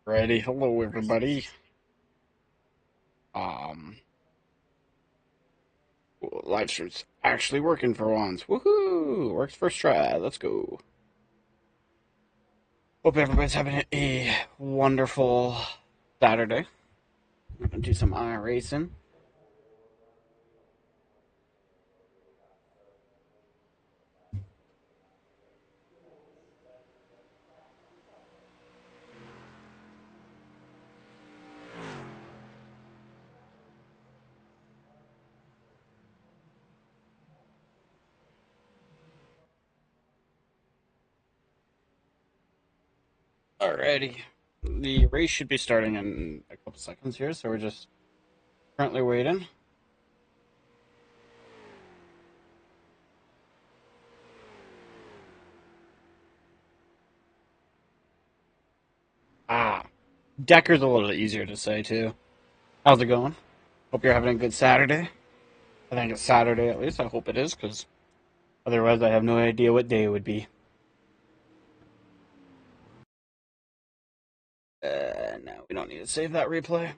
Ready? Hello, everybody. Um, live stream's actually working for once. Woohoo! Works first try. Let's go. Hope everybody's having a wonderful Saturday. I'm gonna do some iRacing. Alrighty. The race should be starting in a couple seconds here, so we're just currently waiting. Ah, Decker's a little easier to say too. How's it going? Hope you're having a good Saturday. I think it's Saturday at least. I hope it is, because otherwise I have no idea what day it would be. No, we don't need to save that replay.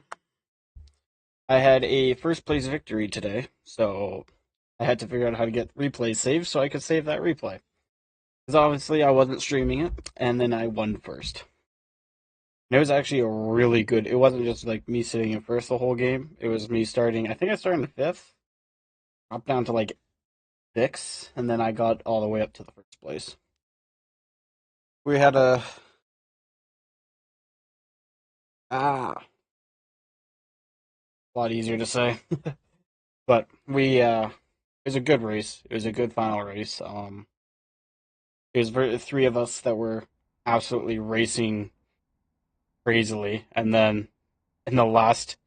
I had a first place victory today, so I had to figure out how to get replay saved so I could save that replay. Because obviously I wasn't streaming it, and then I won first. And it was actually a really good. It wasn't just like me sitting in first the whole game. It was me starting. I think I started in fifth, dropped down to like six, and then I got all the way up to the first place. We had a lot easier to say, but it was a good race. It was a good final race. It was three of us that were absolutely racing crazily, and then in the last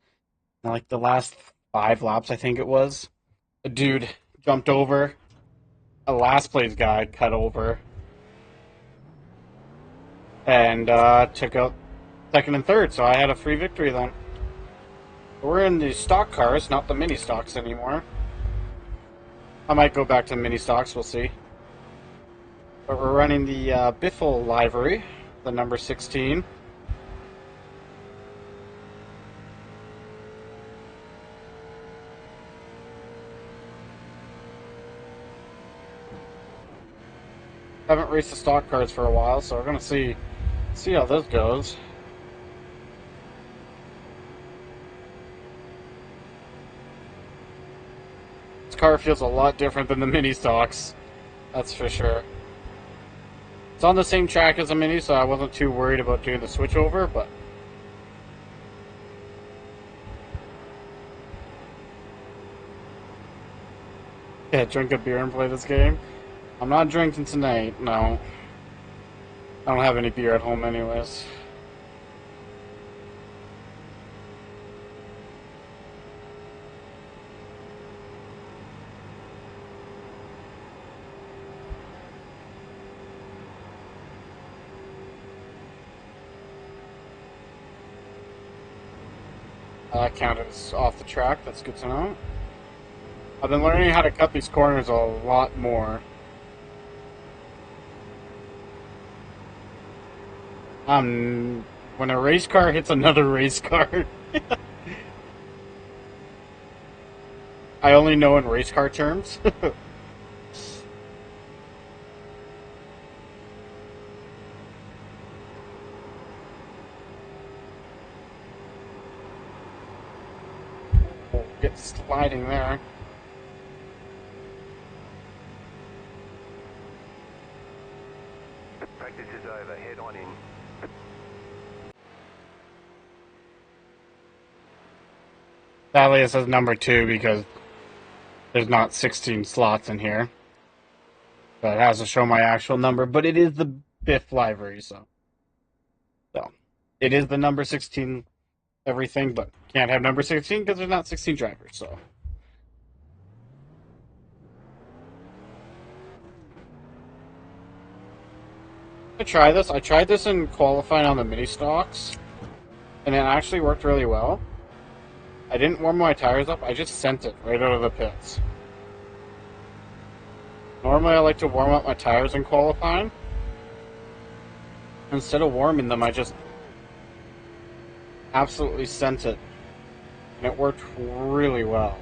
5 laps, I think it was, a dude jumped over a last place guy, cut over, and took out second and third. So I had a free victory then. We're in the stock cars, not the mini stocks anymore. I might go back to mini stocks. We'll see. But we're running the Biff livery, the number 16. Haven't raced the stock cars for a while, so we're gonna see how this goes. This car feels a lot different than the mini stocks, that's for sure. It's on the same track as a mini, so I wasn't too worried about doing the switchover, but yeah, drink a beer and play this game. I'm not drinking tonight, no. I don't have any beer at home anyways. That counted as off the track, that's good to know. I've been learning how to cut these corners a lot more. When a race car hits another race car, I only know in race car terms. Get sliding there. Practice is over. Head on in. Sadly, it says number 2 because there's not 16 slots in here. So it has to show my actual number, but it is the Biff livery, so it is the number 16 everything, but can't have number 16 because there's not 16 drivers, so. Try this. I tried this in qualifying on the mini stocks, and it actually worked really well. I didn't warm my tires up, I just sent it right out of the pits. Normally I like to warm up my tires in qualifying. Instead of warming them, I just absolutely sent it, and it worked really well.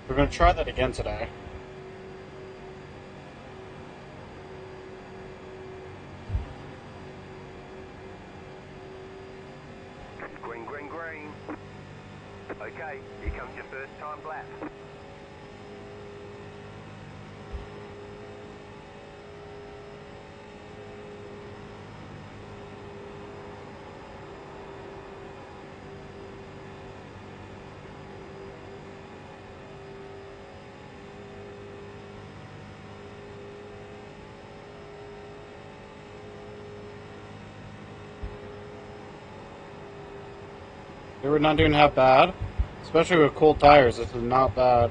We're going to try that again today. Green, green, green. Okay, here comes your first time lap. We were not doing half bad, especially with cold tires. This is not bad.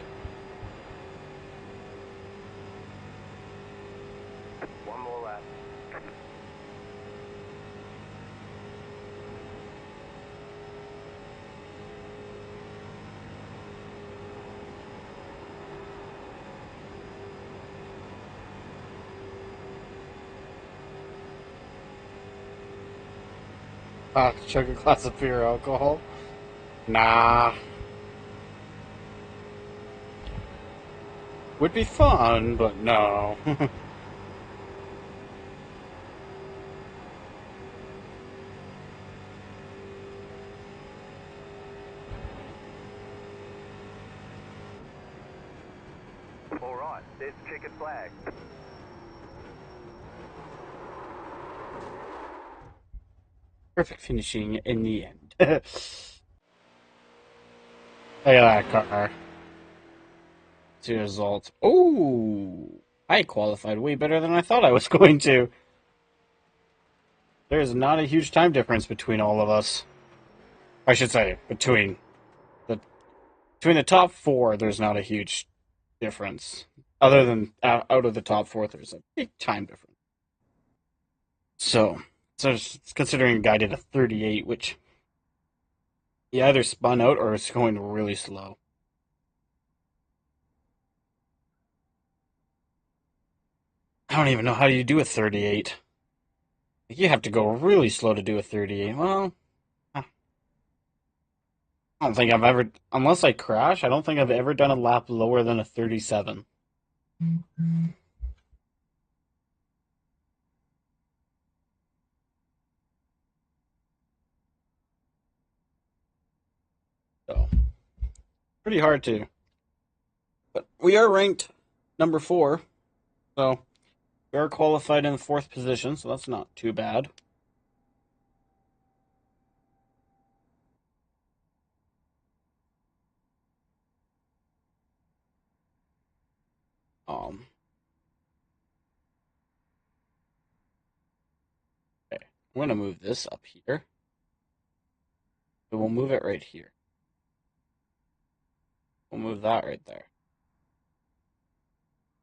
One more lap. Ah, chug a glass of pure alcohol? Nah. Would be fun, but no. All right, there's the checkered flag. Perfect finishing in the end. Look at that car. See the results. Oh, I qualified way better than I thought I was going to. There's not a huge time difference between all of us. I should say the between the top four. There's not a huge difference. Other than out of the top four, there's a big time difference. So considering a guy did a 38, which he either spun out or it's going really slow. I don't even know how you do a 38. You have to go really slow to do a 38. Well, I don't think I've ever, unless I crash, I don't think I've ever done a lap lower than a 37. So, pretty hard to. But we are ranked number 4, so we are qualified in the 4th position, so that's not too bad. Um, okay, I'm going to move this up here. And we'll move it right here. We'll move that right there.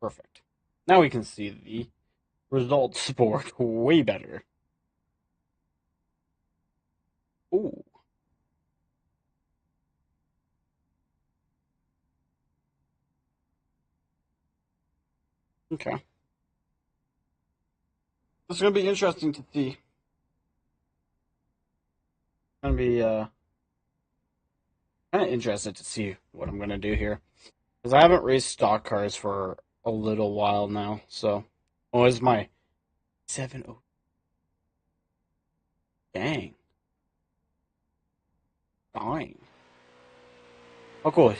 Perfect. Now we can see the results board way better. Ooh. Okay. It's going to be interesting to see. It's going to be kind of interested to see what I'm going to do here. Because I haven't raced stock cars for a little while now. So, what is my 7? Oh, dang. Dying. Oh, cool.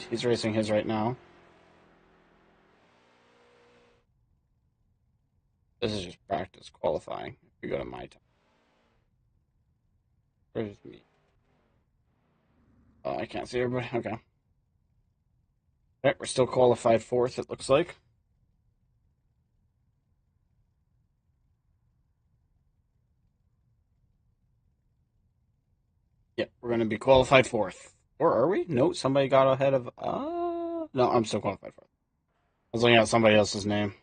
He's racing his right now. This is just practice qualifying. If we go to my time. Where's me? Oh, I can't see everybody. Okay. Alright, we're still qualified 4th, it looks like. Yep, we're going to be qualified 4th. Or are we? No, somebody got ahead of. No, I'm still qualified 4th. I was looking at somebody else's name.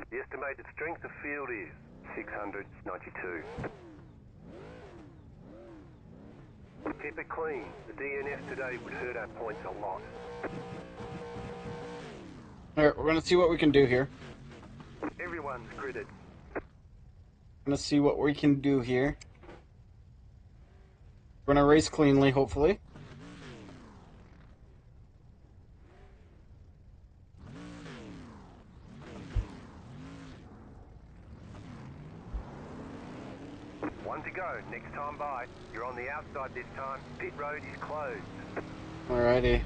The estimated strength of field is 692. Keep it clean. The DNF today would hurt our points a lot. Alright, we're gonna see what we can do here. Everyone's gridded. Gonna see what we can do here. We're gonna race cleanly, hopefully. One to go. Next time by. You're on the outside this time. Pit road is closed. Alrighty.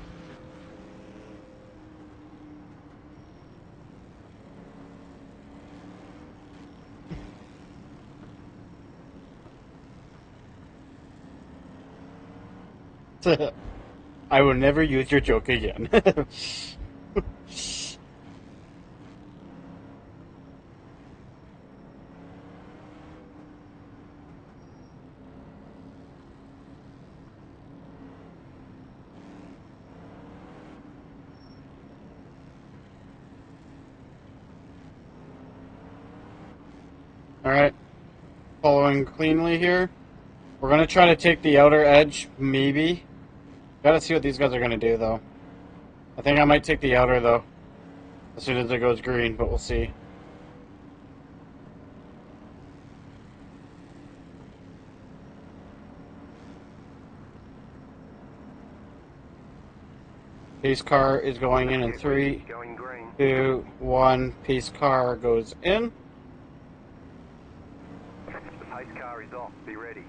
I will never use your joke again. Alright. Following cleanly here. We're gonna try to take the outer edge, maybe. Gotta see what these guys are gonna do, though. I think I might take the outer, though. As soon as it goes green, but we'll see. Pace car is going in 3, Going green. 2, 1. Pace car goes in. The pace car is off. Be ready.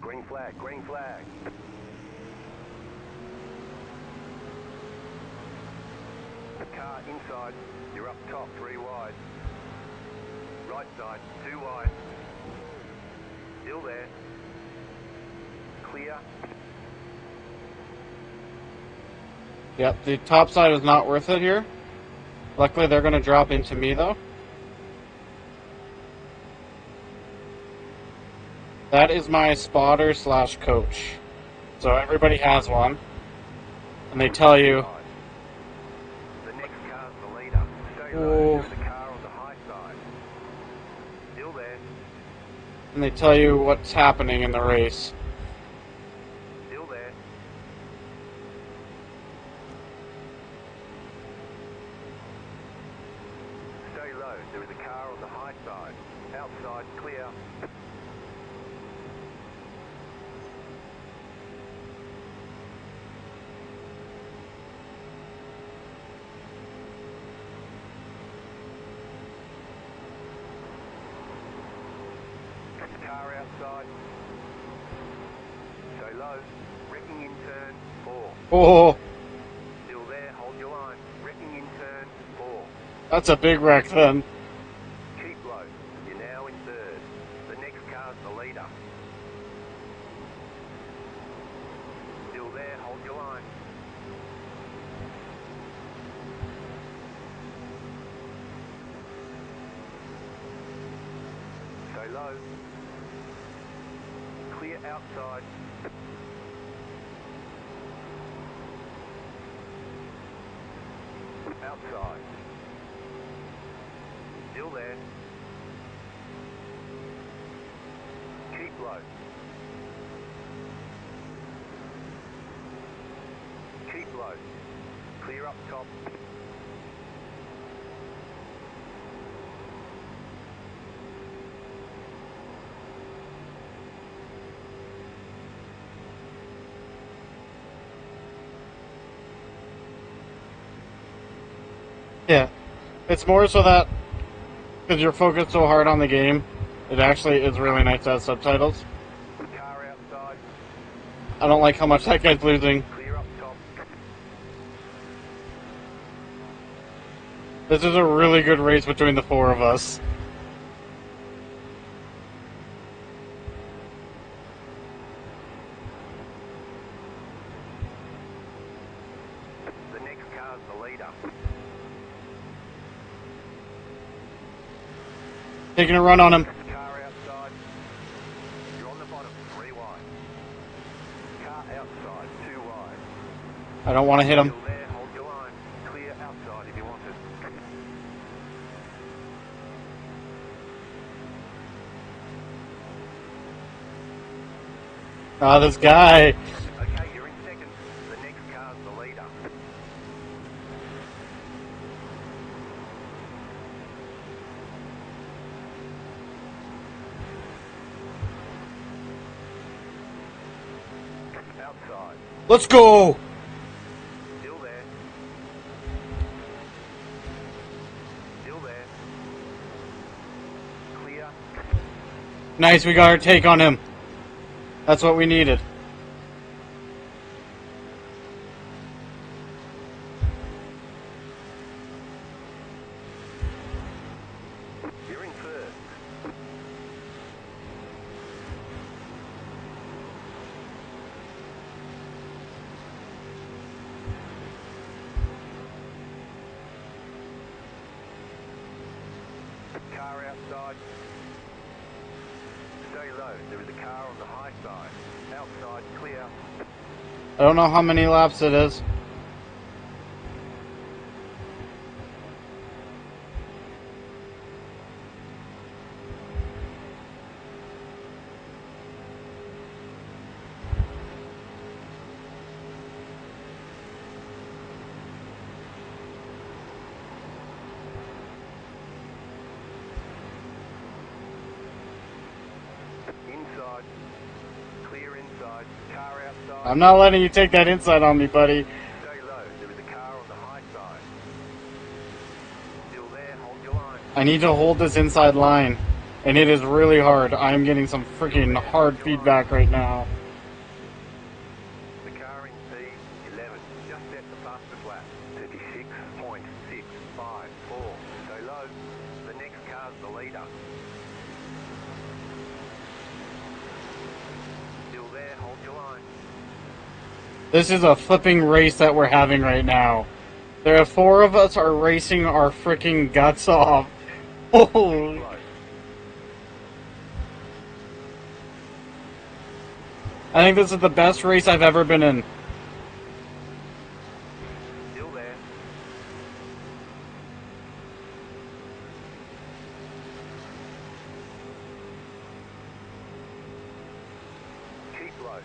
Green flag. Green flag. Car inside. You're up top. 3 wide. Right side. 2 wide. Still there. Clear. Yep, the top side is not worth it here. Luckily, they're going to drop into me, though. That is my spotter slash coach. So everybody has one. And they tell you... The next car's the leader. Stay low. Oh. There's a car on the high side. Still there. And they tell you what's happening in the race. Still there. Stay low. There is a car on the high side. Outside clear. Car outside. Stay low. Wrecking in turn 4. Oh, Still there. Hold your line. Wrecking in turn 4. that's a big wreck then. Keep low. You're now in third. The next car's the leader. Still there. Hold your line. Stay low. Clear outside. Outside. Still there. Keep low. Keep low. Clear up top. Yeah. It's more so that, because you're focused so hard on the game, it actually is really nice to have subtitles. Car outside. I don't like how much that guy's losing. Clear up top. This is a really good race between the 4 of us. The next car's the leader. Taking a run on him. Car outside. You're on the bottom. 3 wide. Car outside. 2 wide. I don't want to hit him. Still there. Hold your line. Clear outside if you want it. Ah, this guy. Okay, you're in second. The next car's the leader. Outside. Let's go! Still there. Still there. Clear. Nice, we got our take on him. That's what we needed. You're in first. Car outside. Stay low. There is a car on the high side. Outside, clear. I don't know how many laps it is. Inside. Clear inside. Car outside. I'm not letting you take that inside on me, buddy. Stay low. There is a car on the high side. Still there. Hold your line. I need to hold this inside line. And it is really hard. I'm getting some freaking hard feedback right now. The car in P11 just set the fastest lap. 36.654. Stay low. The next car's the leader. Still there. Hold your line. This is a flipping race that we're having right now. There are 4 of us are racing our freaking guts off. Oh, Slow. I think this is the best race I've ever been in. Still there. Keep low.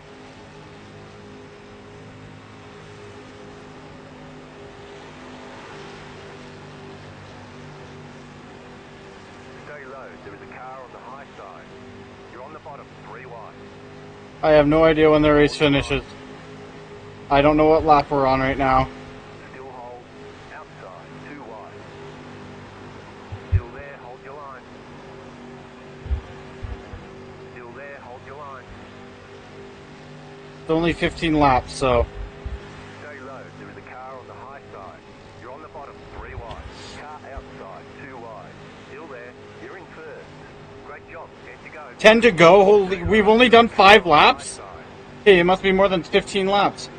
Stay low. There is a car on the high side. You're on the bottom. 3 wide. I have no idea when the race finishes. I don't know what lap we're on right now. Still hold. Outside. 2 wide. Still there. Hold your line. Still there. Hold your line. It's only 15 laps, so... Stay low. There is a car on the high side. You're on the bottom. 3 wide. Car outside. 2 wide. Still there. You're in first. Great job. 10 to go. 10 to go? Holy, we've only done 5 laps? Hey, it must be more than 15 laps.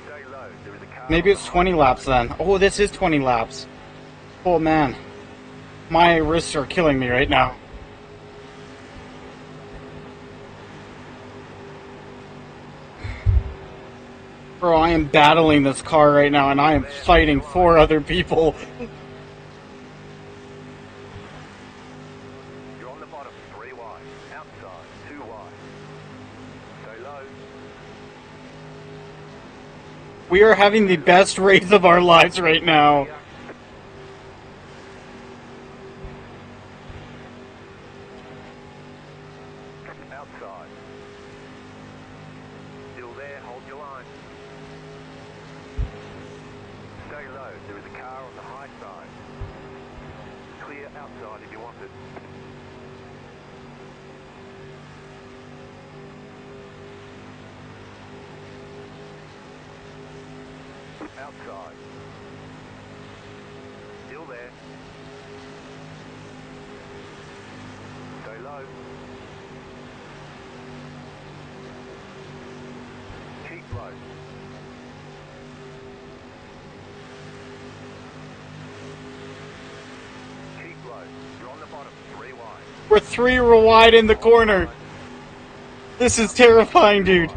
Stay low. There is a car. Maybe it's 20 laps then. Oh, this is 20 laps. Oh, man. My wrists are killing me right now. Bro, I am battling this car right now, and I am fighting 4 other people. You're on the bottom. 3 wide. Outside. 2 wide. Stay low. We are having the best race of our lives right now. Outside. Still there. Hold your line. Stay low. There is a car on the high side. Clear outside if you want it. Outside. Still there. Stay low. Keep low. Keep low. You're on the bottom. 3 wide. We're 3 wide in the corner. This is terrifying, dude.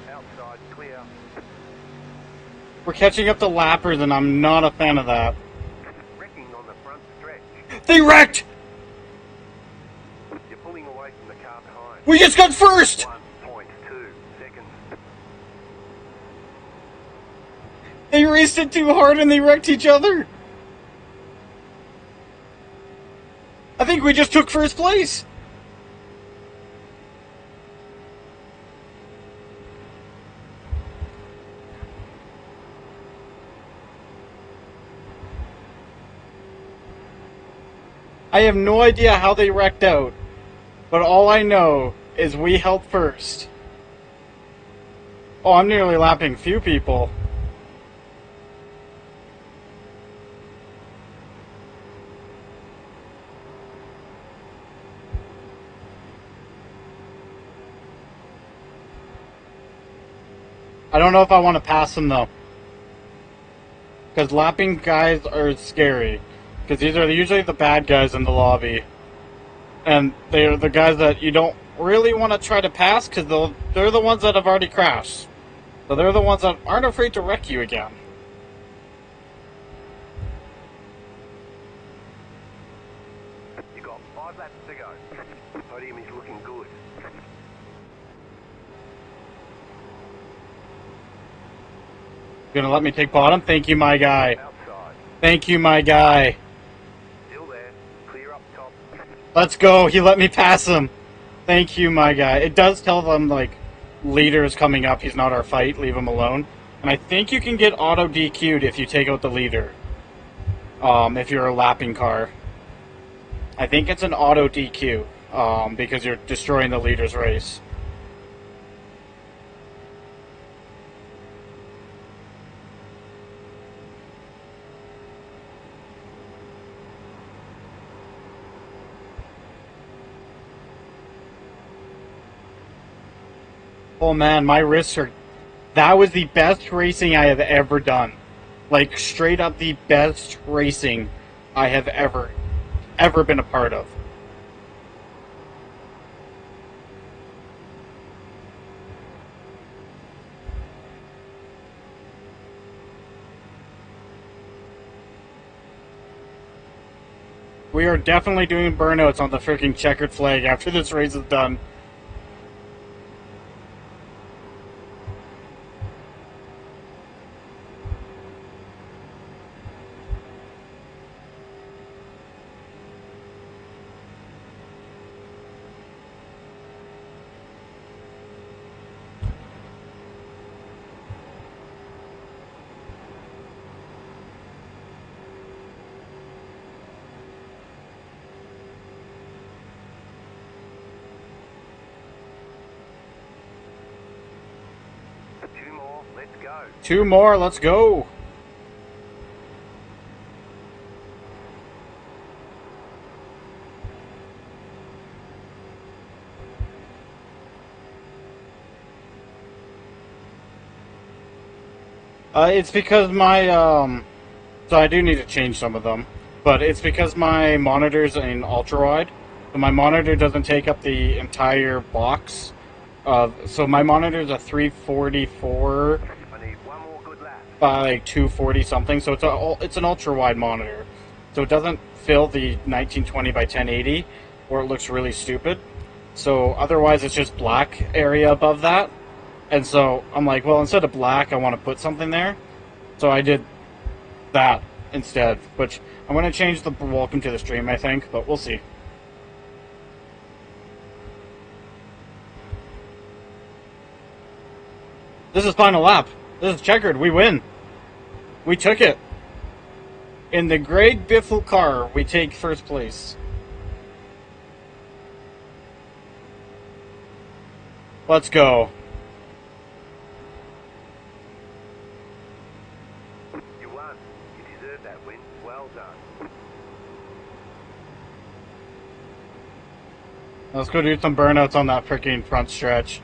Outside, clear. We're catching up to lappers, and I'm not a fan of that. Wrecking on the front stretch. They wrecked! You're pulling away from the car behind. We just got first! 1.2 seconds. They raced it too hard and they wrecked each other. I think we just took first place. I have no idea how they wrecked out, but all I know is we held first. Oh, I'm nearly lapping few people. I don't know if I want to pass them though. Because lapping guys are scary. Because these are usually the bad guys in the lobby. And they're the guys that you don't really want to try to pass because they're the ones that have already crashed. So they're the ones that aren't afraid to wreck you again. You got 5 laps to go. Podium is looking good. You're gonna let me take bottom? Thank you, my guy. Outside. Thank you, my guy. Still there. Clear up top. Let's go. He let me pass him. Thank you, my guy. It does tell them, like, leader is coming up. He's not our fight. Leave him alone. And I think you can get auto DQ'd if you take out the leader. If you're a lapping car. I think it's an auto DQ. Because you're destroying the leader's race. Oh man, my wrists are... That was the best racing I have ever done. Like, straight up the best racing I have ever been a part of. We are definitely doing burnouts on the freaking checkered flag after this race is done. Two more. Let's go. 2 more, let's go. It's because my, so I do need to change some of them, but it's because my monitor's in ultra-wide, so my monitor doesn't take up the entire box. So my monitor's a 344 I need one more good lap. by like 240 something, so it's an ultra-wide monitor. So it doesn't fill the 1920 by 1080, or it looks really stupid. So otherwise it's just black area above that. And so I'm like, well, instead of black, I want to put something there. So I did that instead, which I'm going to change the welcome to the stream, I think, but we'll see. This is final lap. This is checkered. We win. We took it. In the Greg Biffle car, we take first place. Let's go. You won. You deserve that win. Well done. Let's go do some burnouts on that freaking front stretch.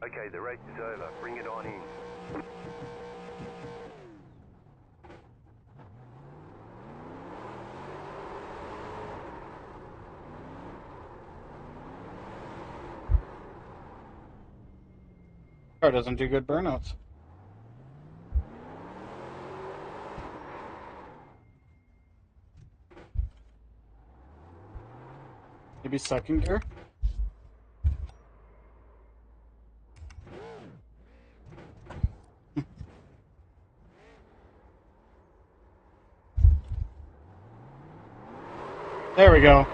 Okay, the race is over. Bring it on in. Car doesn't do good burnouts. Maybe second gear? we go.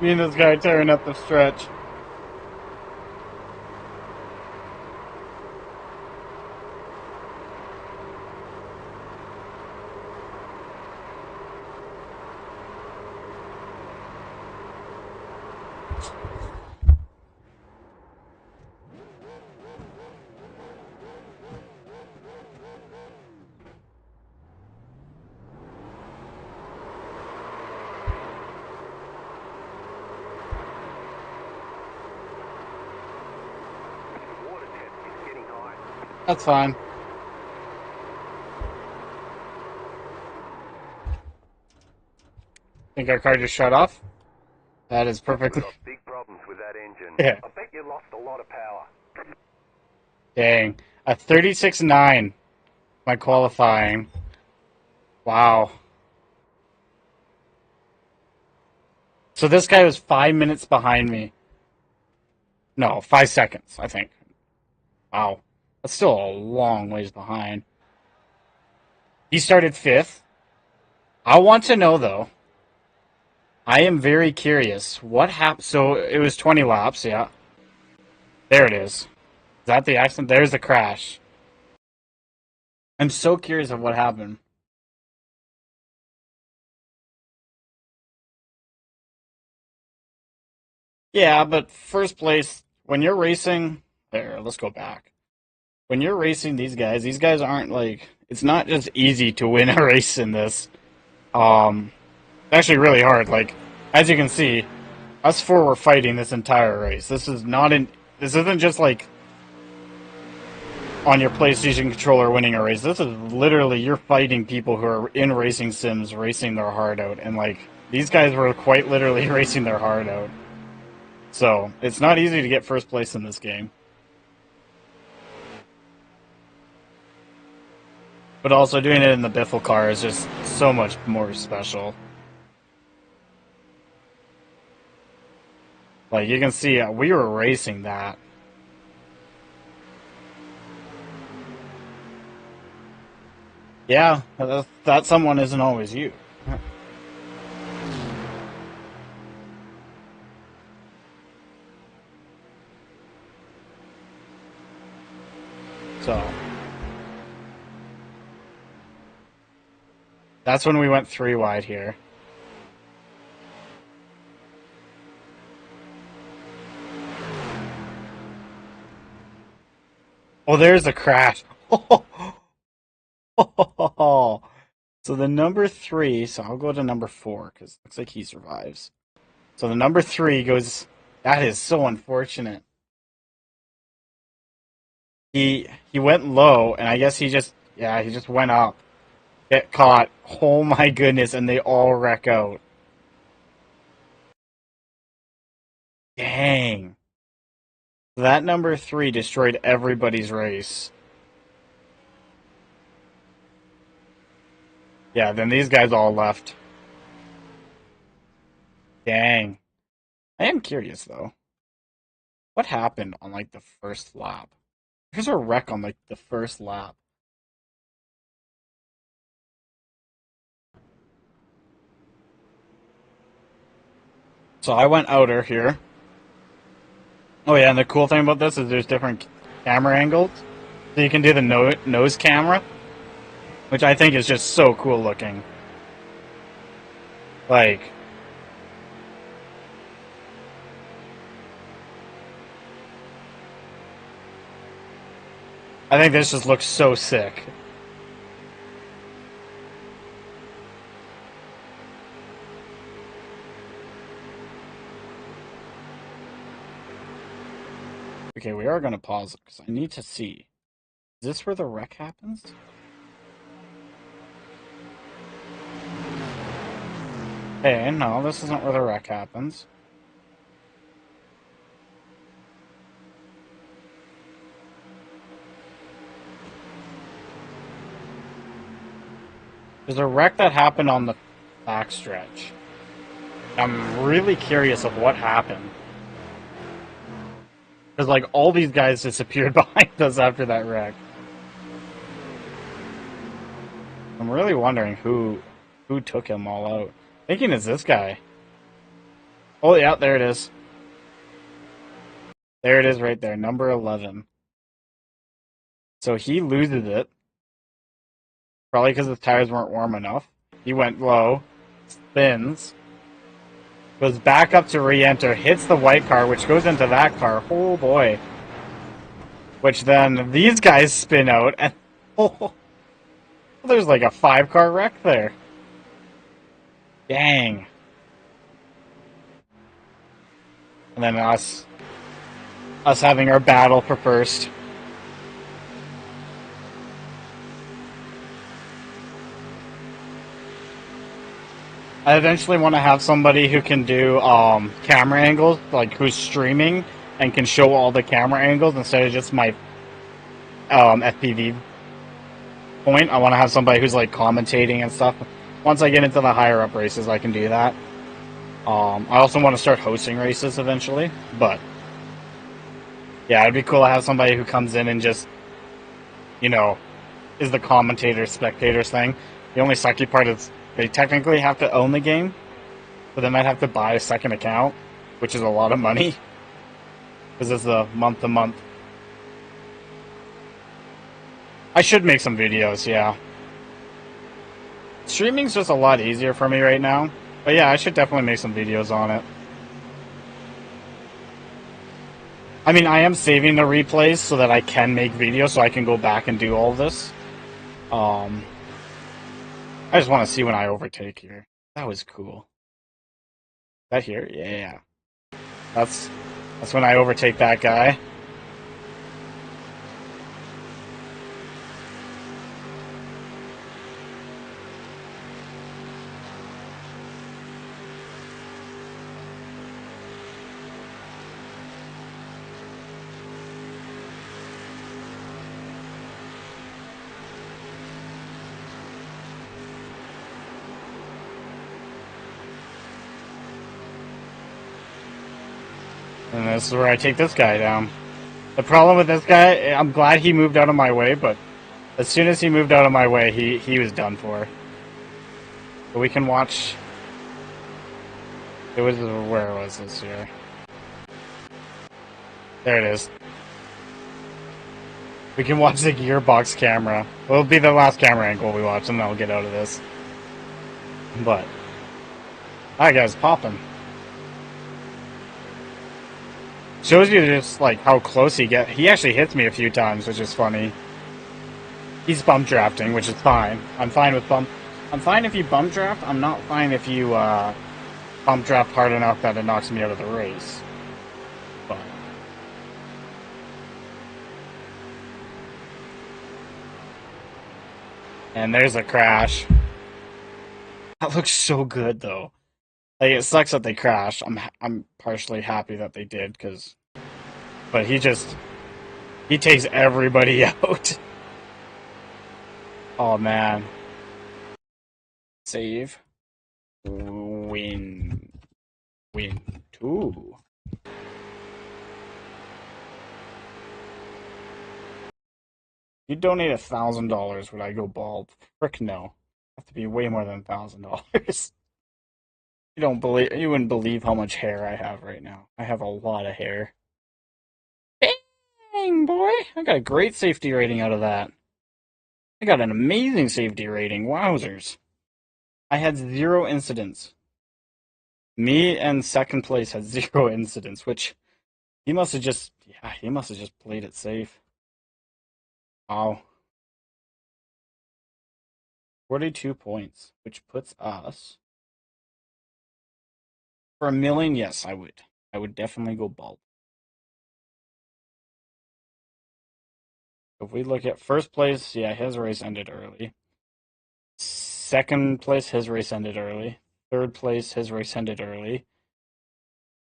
Me and this guy tearing up the stretch. Water temp is getting high. That's fine. Think our car just shut off? That is We've perfectly... got big problems with that engine. Yeah. I bet you lost a lot of power. Dang. A 36.9. My qualifying. Wow. So this guy was 5 minutes behind me. No, 5 seconds, I think. Wow. That's still a long ways behind. He started 5th. I want to know, though. I am very curious. What happened? So it was 20 laps, yeah. There it is. Is that the accident? There's the crash. I'm so curious of what happened. Yeah, but first place, when you're racing... There, let's go back. When you're racing these guys aren't like... It's not just easy to win a race in this. It's actually really hard. Like, as you can see, us four were fighting this entire race. This is not in... This isn't just like on your PlayStation controller winning a race. This is literally you're fighting people who are in racing sims, racing their heart out, and like these guys were quite literally racing their heart out. So it's not easy to get first place in this game. But also doing it in the Biffle car is just so much more special. Like you can see, we were racing that. Yeah, that someone isn't always you. So that's when we went 3 wide here. Oh, there's the crash. So the number 3, so I'll go to number 4 because it looks like he survives. So the number 3 goes. That is so unfortunate. He went low, and I guess he just went up, get caught. Oh my goodness, and they all wreck out. Dang. That number 3 destroyed everybody's race. Yeah, then these guys all left. Dang. I am curious though. What happened on like the first lap? There's a wreck on like the first lap. So I went outer here. Oh yeah, and the cool thing about this is there's different camera angles. So you can do the nose camera, which I think is just so cool looking. Like, I think this just looks so sick. Okay, we are going to pause it because I need to see. Is this where the wreck happens? Hey, no, this isn't where the wreck happens. There's a wreck that happened on the backstretch. I'm really curious of what happened. Because, like, all these guys disappeared behind us after that wreck. I'm really wondering who took him all out. Thinking it's this guy. Oh, yeah, there it is. There it is right there, number 11. So he loses it. Probably because his tires weren't warm enough. He went low, spins, goes back up to re-enter, hits the white car, which goes into that car. Oh boy. Which then these guys spin out, and oh, there's like a 5-car wreck there. Dang. And then us having our battle for first. I eventually want to have somebody who can do camera angles, like who's streaming and can show all the camera angles instead of just my FPV point. I want to have somebody who's like commentating and stuff. Once I get into the higher up races, I can do that. I also want to start hosting races eventually, but yeah, it'd be cool to have somebody who comes in and just, you know, is the commentator spectators thing. The only sucky part is they technically have to own the game, but they might have to buy a second account, which is a lot of money because it's a month to month. I should make some videos, yeah. Streaming's just a lot easier for me right now, but yeah, I should definitely make some videos on it. I mean, I am saving the replays so that I can make videos, so I can go back and do all this. I just want to see when I overtake here. That was cool. That here? Yeah. That's when I overtake that guy. And this is where I take this guy down. The problem with this guy, I'm glad he moved out of my way, but as soon as he moved out of my way, he was done for. But we can watch. Where was this here? There it is. We can watch the gearbox camera. It'll be the last camera angle we watch, and then I'll get out of this. But that guy's popping. Shows you just like how close he gets. He actually hits me a few times, which is funny. He's bump drafting, which is fine. I'm fine with bump. I'm fine if you bump draft. I'm not fine if you bump draft hard enough that it knocks me out of the race. But and there's a crash. That looks so good though. Like it sucks that they crashed. I'm partially happy that they did because, but he takes everybody out. Oh man. Save. Win. Win. 2. You donate $1,000, would I go bald? Frick no. Have to be way more than $1,000. You wouldn't believe how much hair I have right now. I have a lot of hair. Dang, boy! I got a great safety rating out of that. I got an amazing safety rating. Wowzers. I had 0 incidents. Me and second place had 0 incidents, which he must have just played it safe. Wow. 42 points, which puts us for 1,000,000. Yes, I would. I would definitely go bald. If we look at first place, yeah, his race ended early. Second place, his race ended early. Third place, his race ended early.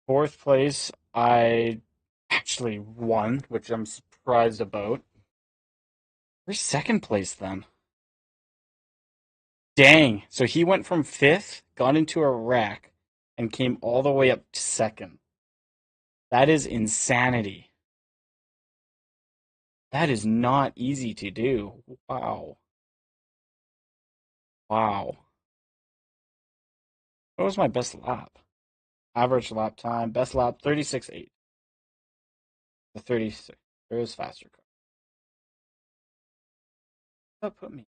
Fourth place, I actually won, which I'm surprised about. Where's second place then? Dang. So he went from fifth, got into a wreck, and came all the way up to second. That is insanity. That is not easy to do. Wow. Wow. What was my best lap? Average lap time, best lap 36.8. The 36. There is faster car. That put me.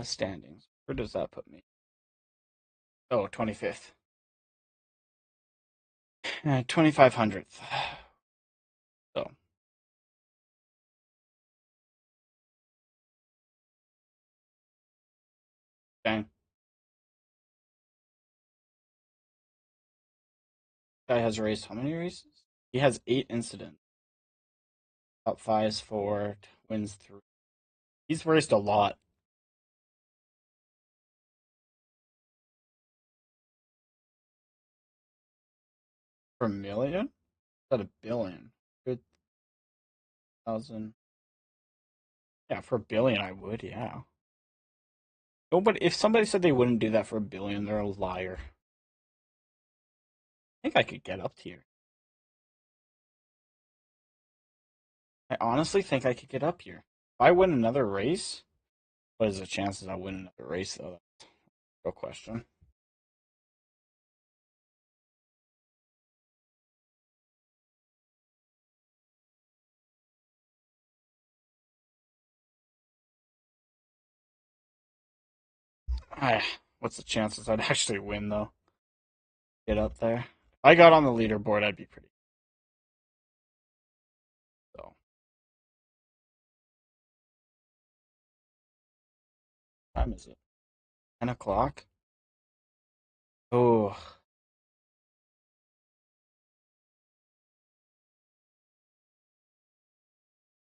Standings. Where does that put me? Oh, 25th. 2500th. So, dang. Guy has raced how many races? He has 8 incidents. Top five is 4, wins 3. He's raced a lot. For a million? Is that a billion? Good thousand. Yeah, for a billion, I would. Yeah. Nobody. If somebody said they wouldn't do that for a billion, they're a liar. I think I could get up here. I honestly think I could get up here. If I win another race, what is the chances I win another race though? That's a real question. What's the chances I'd actually win though? Get up there. If I got on the leaderboard, I'd be pretty. So, what time is it? 10 o'clock. Oh,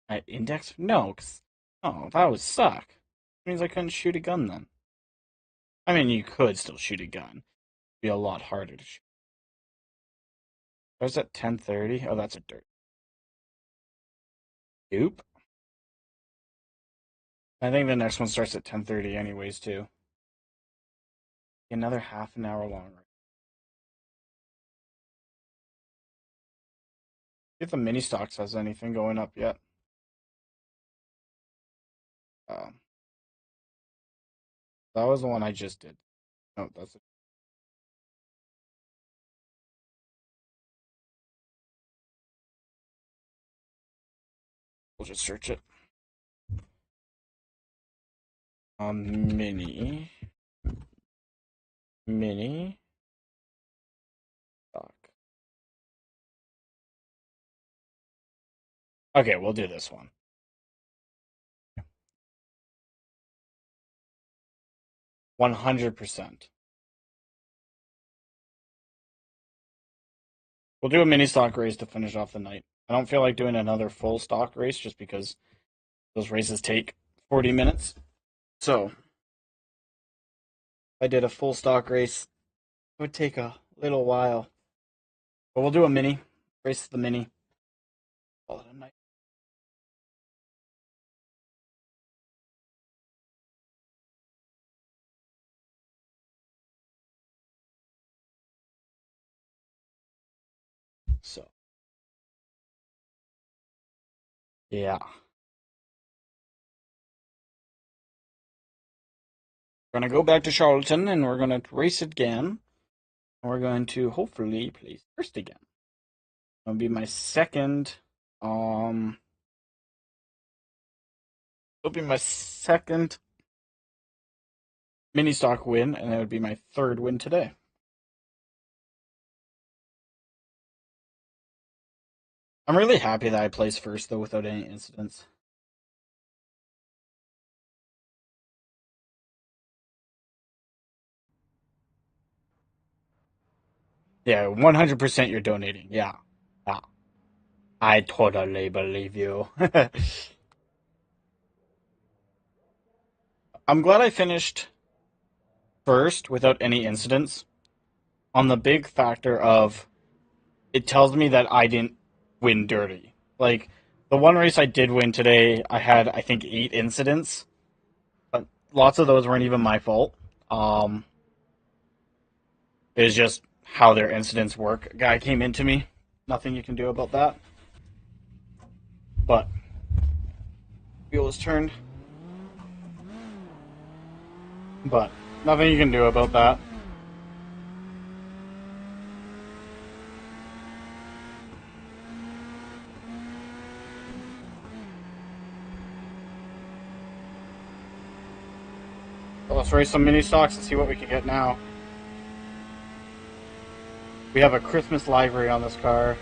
at index? No, cause oh, that would suck. It means I couldn't shoot a gun then. I mean, you could still shoot a gun. It'd be a lot harder to shoot. I was at 10:30. Oh, that's a dirt. Oop. I think the next one starts at 10:30 anyways too. Another half an hour long. If the mini stocks has anything going up yet. Um, that was the one I just did. No, that's it. We'll just search it. Mini stock. Okay, we'll do this one. 100%. We'll do a mini stock race to finish off the night. I don't feel like doing another full stock race just because those races take 40 minutes. So, if I did a full stock race, it would take a little while. But we'll do a mini. Race the mini. Call it a night. So, yeah. We're going to go back to Charlottetown and we're going to race again. And we're going to hopefully place first again. It'll be my second. Um, it'll be my second mini stock win, and it would be my third win today. I'm really happy that I placed first though without any incidents. Yeah, 100% you're donating. Yeah. Yeah. I totally believe you. I'm glad I finished first without any incidents on the big factor of it tells me that I didn't win dirty. Like The one race I did win today, I had, I think, 8 incidents, but lots of those weren't even my fault. Um, it's just how their incidents work. A guy came into me. Nothing you can do about that. But wheel is turned. But nothing you can do about that. So let's race some mini stocks and see what we can get now. We have a Christmas livery on this car.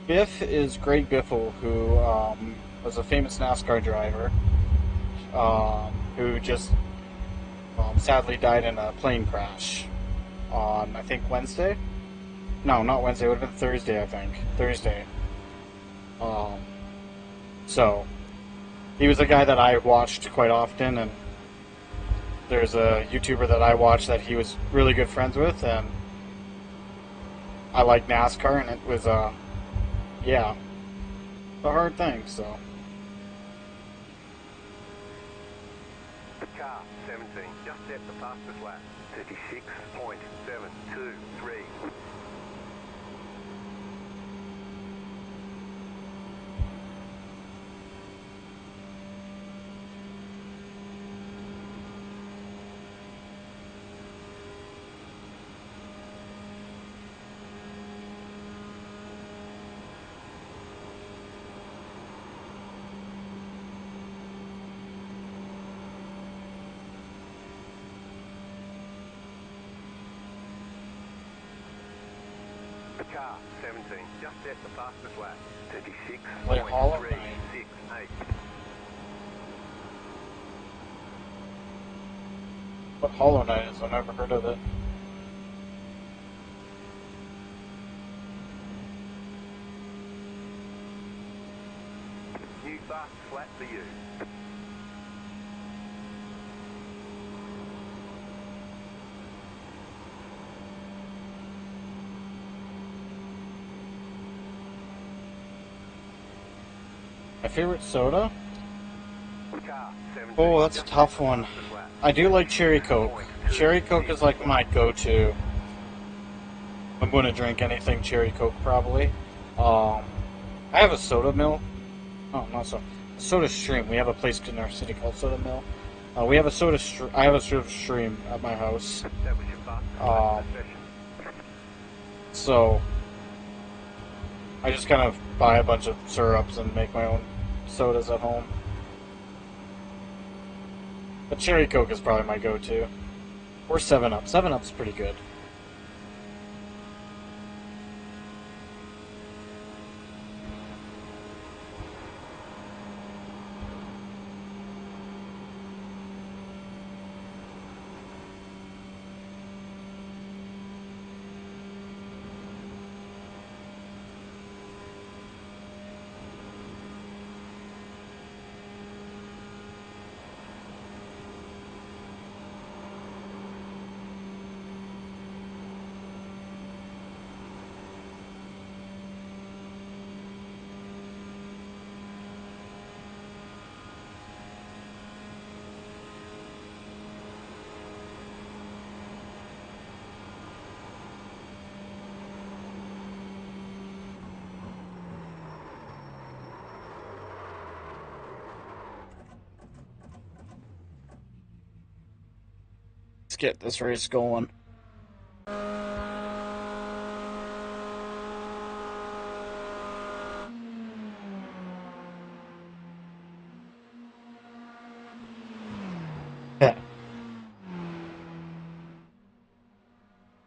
Biff is Greg Biffle, who was a famous NASCAR driver, who just sadly died in a plane crash on, I think, Wednesday. No, not Wednesday. It would have been Thursday, I think. Thursday. Um, so he was a guy that I watched quite often, and there's a YouTuber that I watched that he was really good friends with, and I like NASCAR, and it was yeah, a hard thing. So The car, 17, just set the fastest lap. 36.723. The car, 17, just set the fastest lap. Like Hollow Knight. 36.368. What Hollow Knight is? I've never heard of it. New fast lap for you. My favorite soda? Car, 17, Oh, that's a just tough set the one. fastest lap. I do like Cherry Coke. Cherry Coke is like my go-to. I'm going to drink anything Cherry Coke probably. I have a soda mill. Oh, not so. A soda stream. We have a place in our city called Soda Mill. We have a soda. I have a soda stream at my house. That was your fastest lap of the session. So I just kind of buy a bunch of syrups and make my own sodas at home. But Cherry Coke is probably my go-to. Or 7-Up. 7-Up's pretty good. Let's get this race going.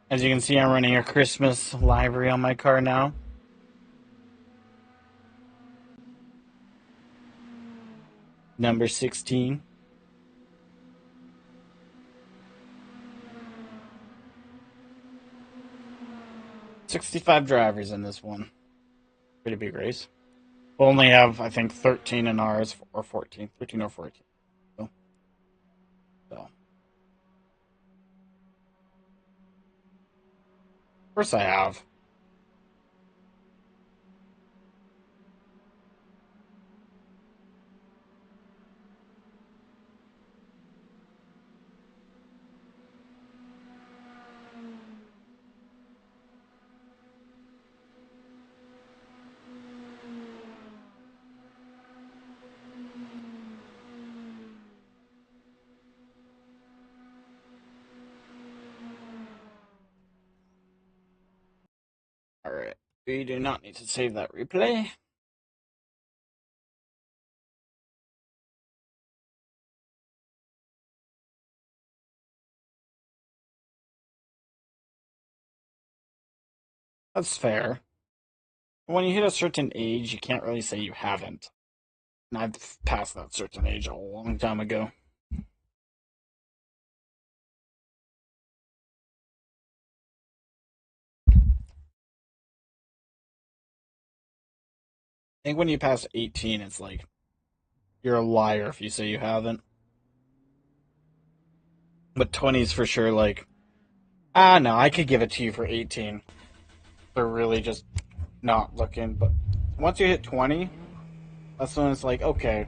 As you can see, I'm running a Christmas livery on my car now. Number 16. 65 drivers in this one. Pretty big race. We'll only have, I think, 13 in ours, or 14. 13 or 14. So. Of course I have. We do not need to save that replay. That's fair. When you hit a certain age, you can't really say you haven't. And I've passed that certain age a long time ago. I think when you pass 18, it's like you're a liar if you say you haven't. But 20's for sure like, no, I could give it to you for 18. They're really just not looking. But once you hit 20, that's when it's like, okay,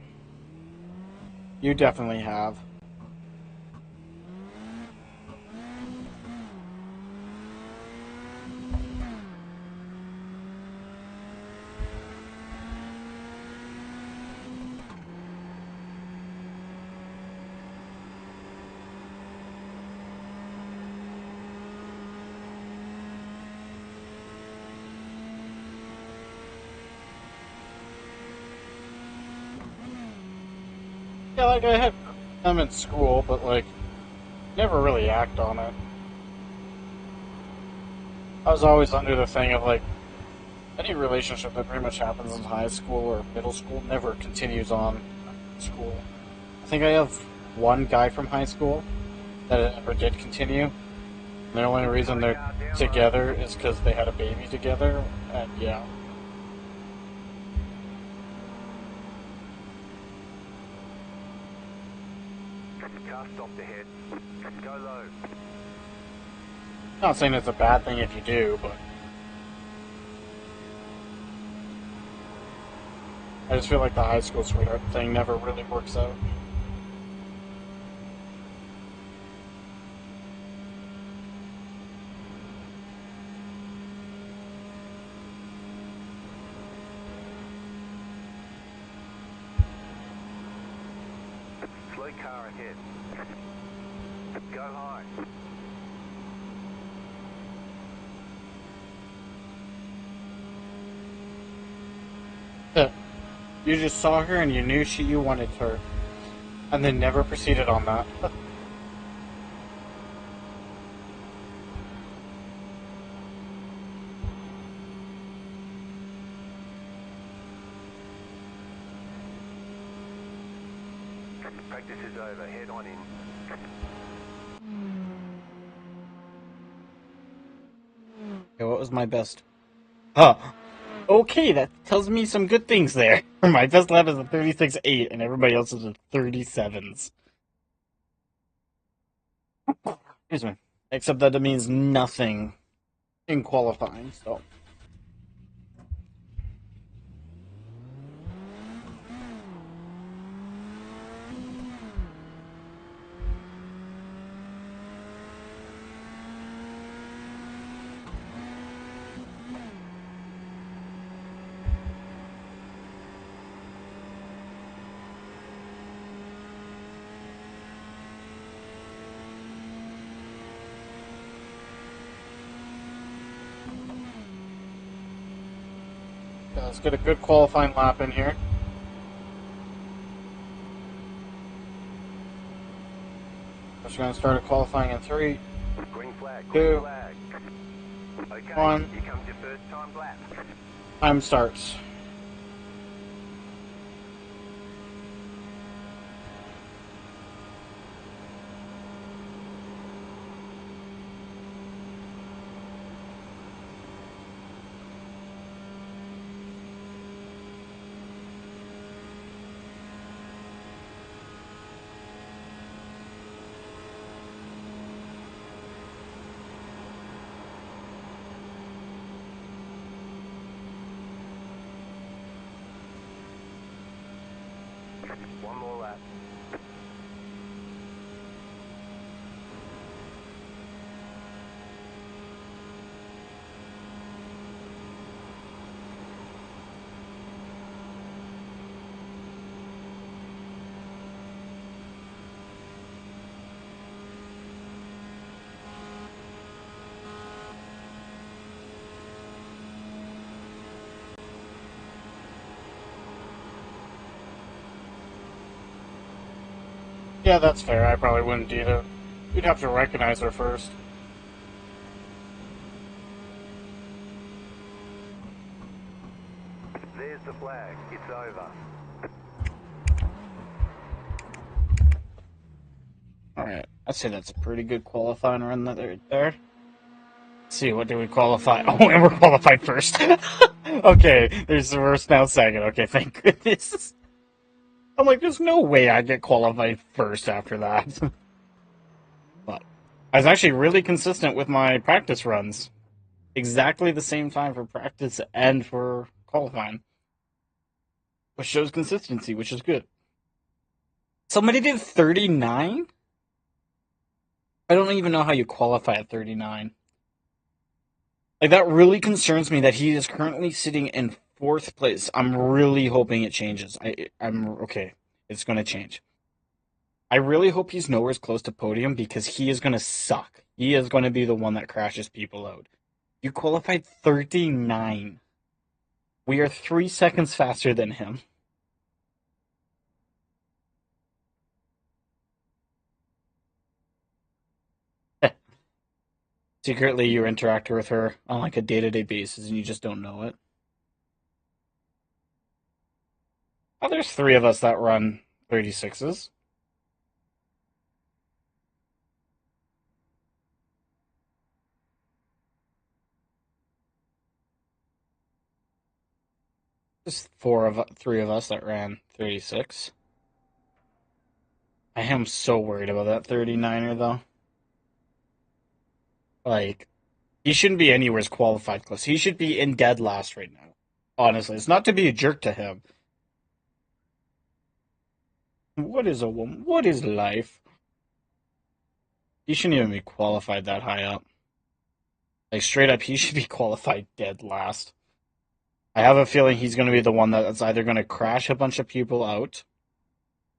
you definitely have. Yeah, like I had them in school, but like never really act on it. I was always under the thing of like any relationship that pretty much happens in high school or middle school never continues on in school. I think I have one guy from high school that it ever did continue. And the only reason they're together is because they had a baby together, and yeah. Car stopped ahead. Go low. Not saying it's a bad thing if you do, but I just feel like the high school sweetheart thing never really works out. Slow car ahead. Go high. Yeah. You just saw her and you knew you wanted her, and then never proceeded on that. Practice is over. Head on in. Okay, what was my best? Huh. Okay, that tells me some good things there. My best lap is a 36.8, and everybody else is a 37s. Excuse me. Except that it means nothing in qualifying, so. Yeah, let's get a good qualifying lap in here. We're going to start a qualifying in 3, Green flag. 2, Green flag. Okay, 1. here comes your first time lap. Time starts. One more lap. Yeah, that's fair. I probably wouldn't either. You'd have to recognize her first. There's the flag. It's over. Alright, I'd say that's a pretty good qualifying run there. Let's see, what do we qualify? Oh, and we're qualified first. Okay, there's the first, now second. Okay, thank goodness. I'm like, there's no way I get qualified first after that. But I was actually really consistent with my practice runs. Exactly the same time for practice and for qualifying. Which shows consistency, which is good. Somebody did 39? I don't even know how you qualify at 39. Like, that really concerns me that he is currently sitting in 4th place. I'm really hoping it changes. I'm okay. It's going to change. I really hope he's nowhere as close to podium because he is going to suck. He is going to be the one that crashes people out. You qualified 39. We are 3 seconds faster than him. Secretly, you interact with her on like a day-to-day basis and you just don't know it. Oh, there's 3 of us that run 36s. There's 3 of us that ran 36. I am so worried about that 39er though. Like, he shouldn't be anywhere qualified close. He should be in dead last right now. Honestly, it's not to be a jerk to him. What is a woman? What is life? He shouldn't even be qualified that high up. Like, straight up, he should be qualified dead last. I have a feeling he's going to be the one that's either going to crash a bunch of people out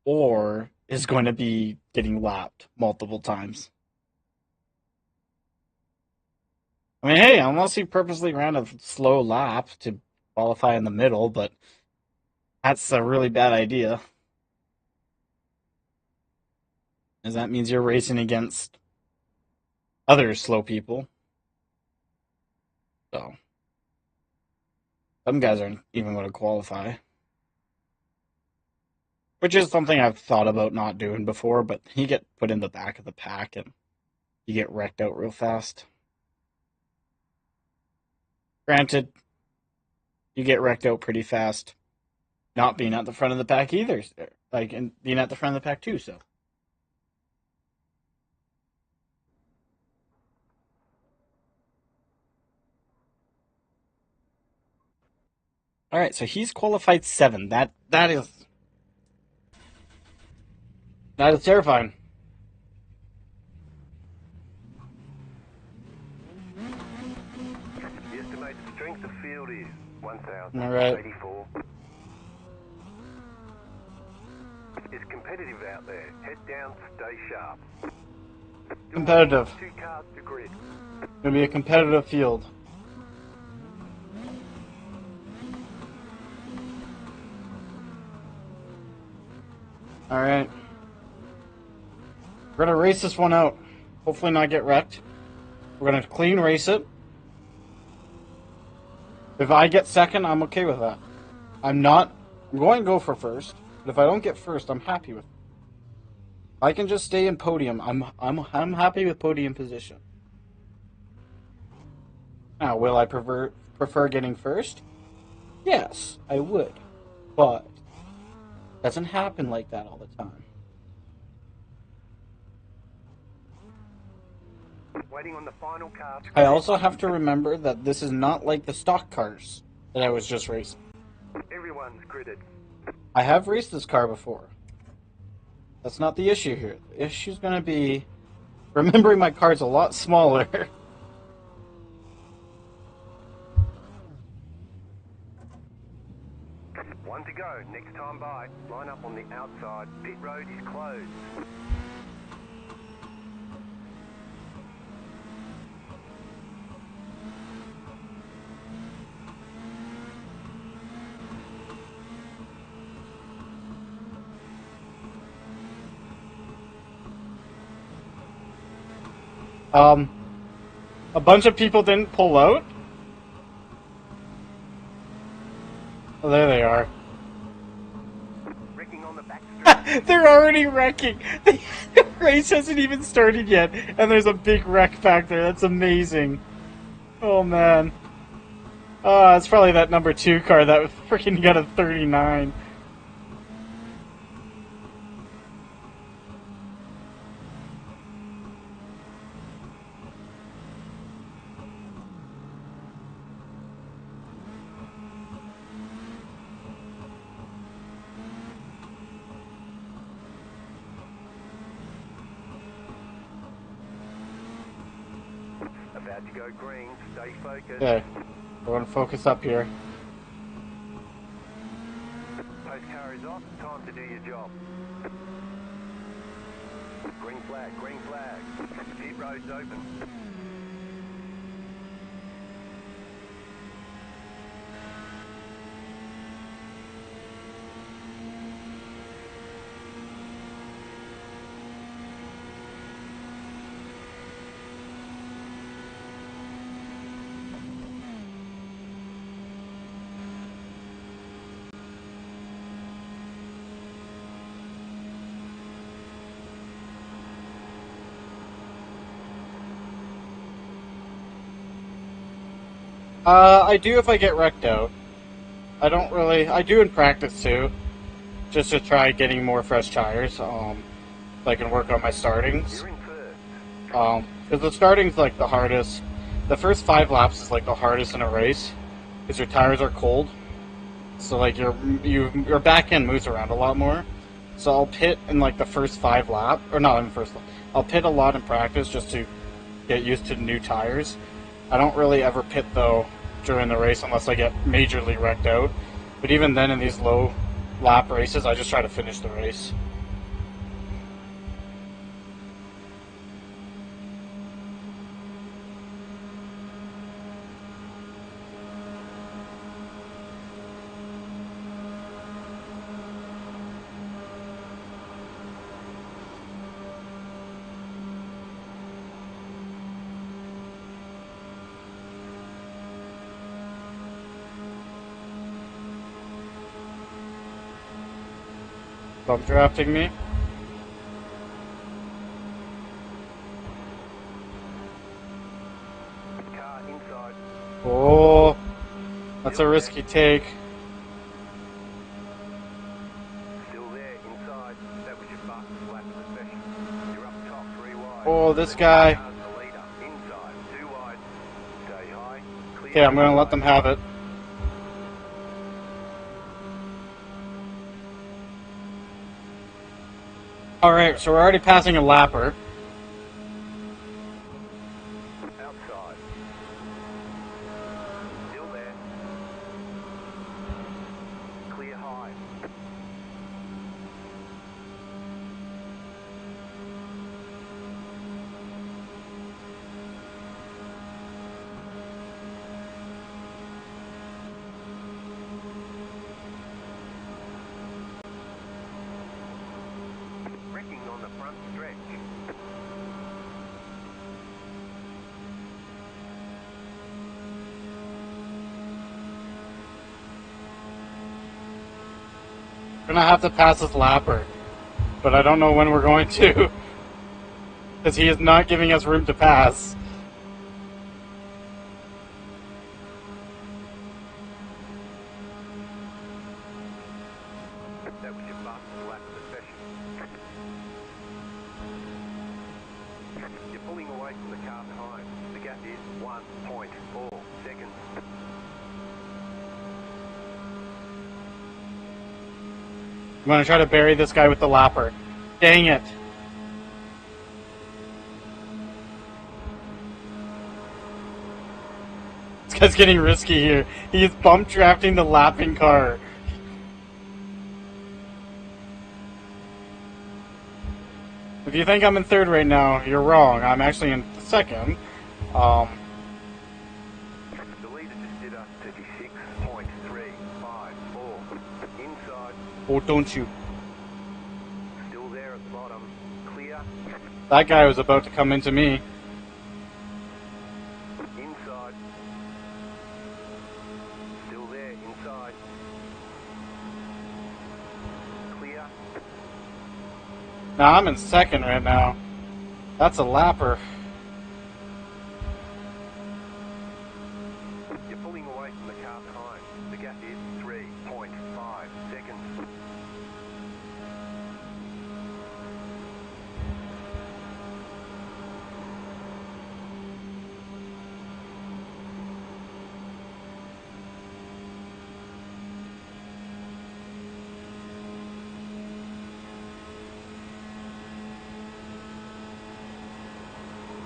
or is going to be getting lapped multiple times. I mean, hey, unless he purposely ran a slow lap to qualify in the middle, but that's a really bad idea. As that means you're racing against other slow people. So, some guys aren't even going to qualify. Which is something I've thought about not doing before, but you get put in the back of the pack and you get wrecked out real fast. Granted, you get wrecked out pretty fast not being at the front of the pack either. Like, and being at the front of the pack too, so. Alright, so he's qualified 7. That is terrifying. The estimated strength of field is 1,084. It's competitive out there. Head down, stay sharp. Competitive. 2 cars to grid. Gonna be a competitive field. Alright. We're gonna race this one out. Hopefully not get wrecked. We're gonna clean race it. If I get second, I'm okay with that. I'm going to go for first, but if I don't get first, I'm happy with it. I can just stay in podium. I'm happy with podium position. Now, will I prefer getting first? Yes, I would. But it doesn't happen like that all the time. Waiting on the final car. I also have to remember that this is not like the stock cars that I was just racing. Everyone's gridded. I have raced this car before. That's not the issue here. The issue is going to be remembering my car's a lot smaller. One to go. Next time by. Line up on the outside. Pit road is closed. Um, a bunch of people didn't pull out. Oh, there they are. Wrecking on the back straight. They're already wrecking. The race hasn't even started yet, and there's a big wreck back there. That's amazing. Oh man. It's probably that number 2 car that freaking got a 39. About to go green. Stay focused. Okay, we're gonna focus up here. Post car is off. Time to do your job. Green flag. Green flag. Pit road's open. I do if I get wrecked out. I don't really. I do in practice too, just to try getting more fresh tires. So I can work on my startings. You're in first. Because the starting's like the hardest. The first 5 laps is like the hardest in a race, because your tires are cold. So like your back end moves around a lot more. So I'll pit in like the first 5 laps, or not in the first. I'll pit a lot in practice just to get used to new tires. I don't really ever pit though during the race unless I get majorly wrecked out. But even then, in these low lap races, I just try to finish the race. Bump drafting me. Car inside. Oh, that's a risky take. Still there. Inside. That was your fastest lap of the session. You're up top. 3 wide. Oh, this guy. Car's the leader. Inside. 2 wide. Stay high. Clear. Okay, I'm gonna let them have it. Alright, so we're already passing a lapper. Outside. Still there. Clear high. Wrecking on the front stretch. We're gonna have to pass this lapper. But I don't know when we're going to. Because he is not giving us room to pass. That was your fastest lap of the session. You're pulling away from the car behind. The gap is 1.4 seconds. I'm gonna try to bury this guy with the lapper. Dang it. This guy's getting risky here. He is bump drafting the lapping car. If you think I'm in 3rd right now, you're wrong. I'm actually in 2nd. The leader just did a 36.354. Inside. Oh, don't you. Still there at the bottom. Clear. That guy was about to come into me. Now I'm in second right now. That's a lapper. You're pulling away from the car behind. The gap is 3.5 seconds.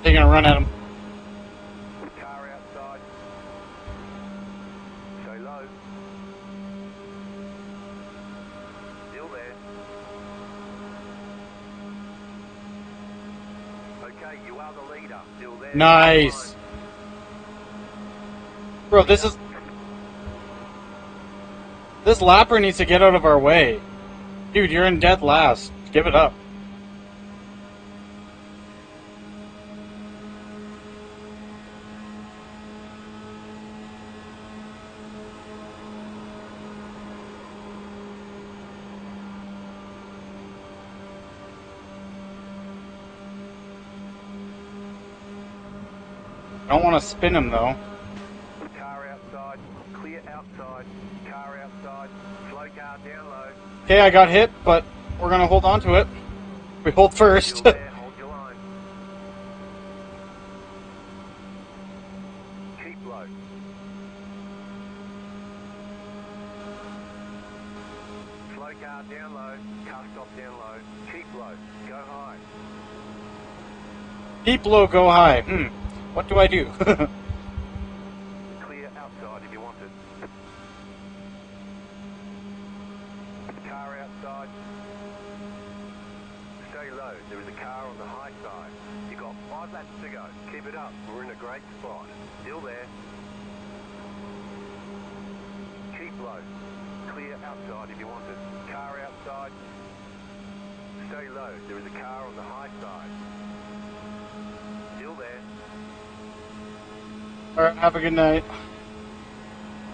Taking a run at him. Car outside. Stay low. Still there. Okay, you are the leader. Still there. Nice. Bro, this lapper needs to get out of our way. Dude, you're in dead last. Give it up. I don't want to spin him though. Car outside. Clear outside. Car outside. Slow car down low. Okay, I got hit, but we're gonna hold on to it. We hold first. Still there. Hold your line. Keep low. Slow car down low. Car stop down low. Keep low. Go high. Keep low, go high. What do I do? Clear outside if you want it. Car outside. Stay low. There is a car on the high side. You've got 5 laps to go. Keep it up. We're in a great spot. Still there. Keep low. Clear outside if you want it. Car outside. Stay low. There is a car on the high side. Still there. Alright, have a good night.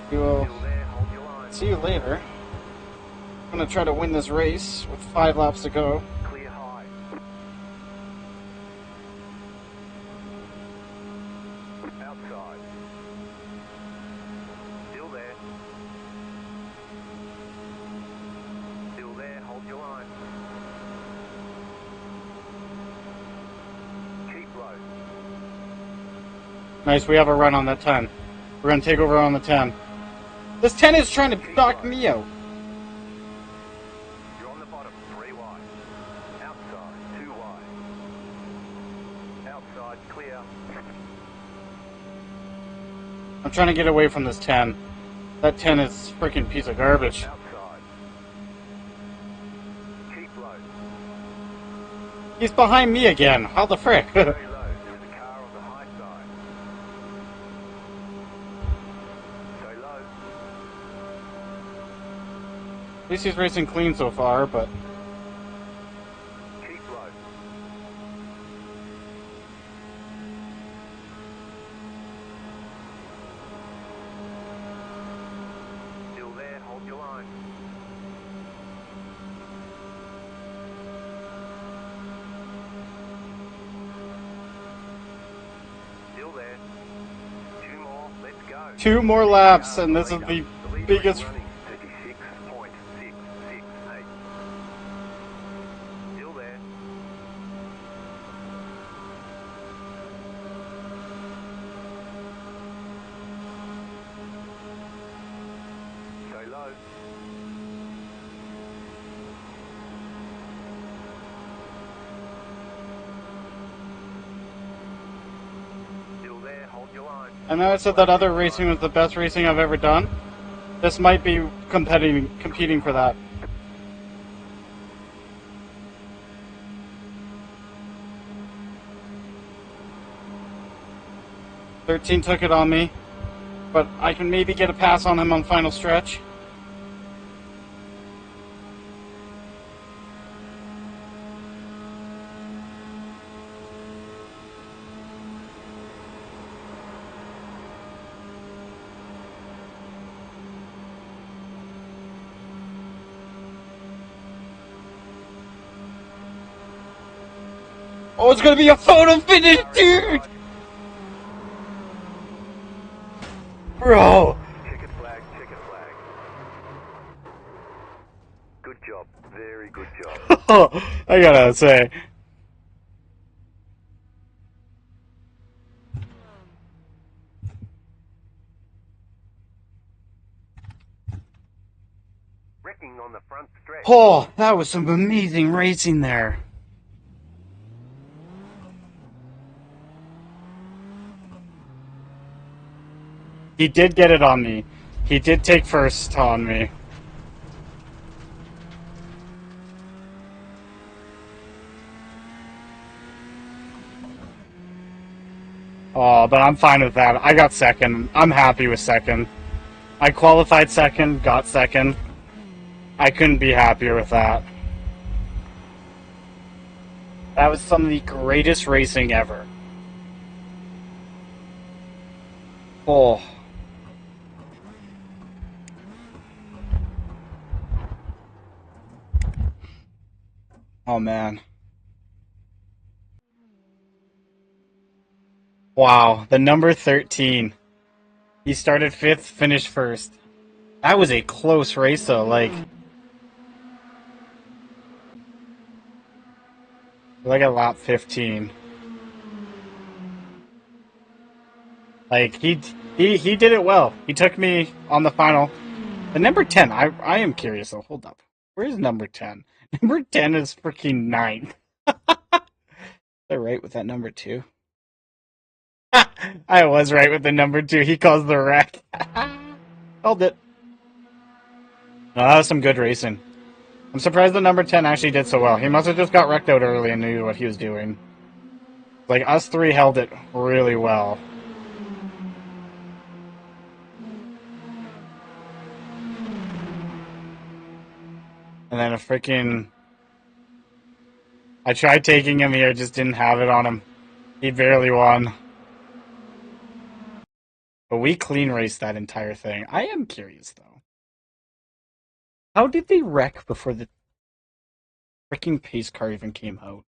We will Still there. Hold your line. see you later. I'm gonna try to win this race with 5 laps to go. Clear high. Outside. Still there. Still there. Hold your line. Keep low. Nice, we have a run on that 10. We're gonna take over on the 10. This 10 is trying to knock me out. You're on the bottom. 3 wide. Outside. 2 wide. Outside. Clear. I'm trying to get away from this 10. That 10 is a freaking piece of garbage. Outside. Keep low. He's behind me again. How the frick? Stay low. There is a car on the high side. Stay low. At least he's racing clean so far, but Keep low. Still there. Hold your line. Still there. 2 more. Let's go. 2 more laps, and this is the biggest. Running 36.668. Still there. Stay low. Still there. Hold your line. I know I said that other racing was the best racing I've ever done. This might be competing for that. "13 took it on me, but I can maybe get a pass on him on final stretch." Oh, it's gonna be a photo finish, dude! Bro! Checkered flag, checkered flag. Good job, very good job. I gotta say. Wrecking on the front stretch. Oh, that was some amazing racing there. He did get it on me. He did take first on me. Oh, but I'm fine with that. I got second. I'm happy with second. I qualified second, got second. I couldn't be happier with that. That was some of the greatest racing ever. Oh. Oh, man. Wow, the number 13. He started 5th, finished 1st. That was a close race, though. Like at lap 15. Like, he did it well. He took me on the final. The number 10, I am curious, though. Hold up. Where's number 10? Number 10 is freaking 9th. They're right with that number 2. I was right with the number 2. He calls the wreck. Held it. No, that was some good racing. I'm surprised the number 10 actually did so well. He must have just got wrecked out early and knew what he was doing. Like, us three held it really well. And then a freaking... I tried taking him here, just didn't have it on him. He barely won. But we clean raced that entire thing. I am curious, though. How did they wreck before the freaking pace car even came out?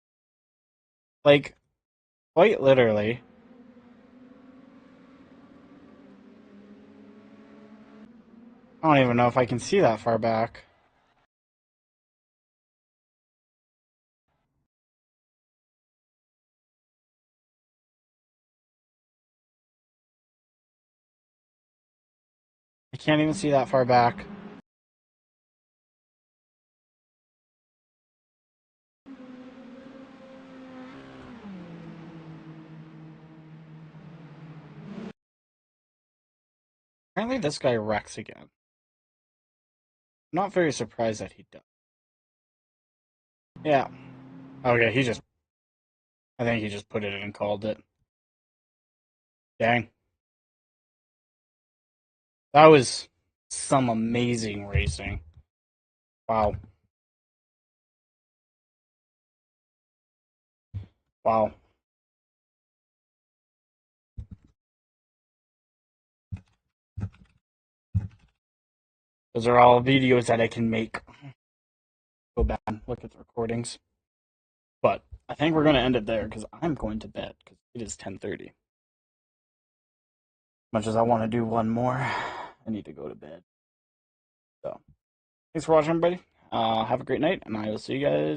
Like, quite literally. I don't even know if I can see that far back. I can't even see that far back. Apparently this guy wrecks again. I'm not very surprised that he does. Yeah. Okay, I think he just put it in and called it. Dang. That was some amazing racing. Wow. Wow. Those are all videos that I can make. Go back and look at the recordings. But I think we're going to end it there because I'm going to bed because it is 10:30. Much as I want to do one more, I need to go to bed. So, thanks for watching, everybody. Have a great night, and I will see you guys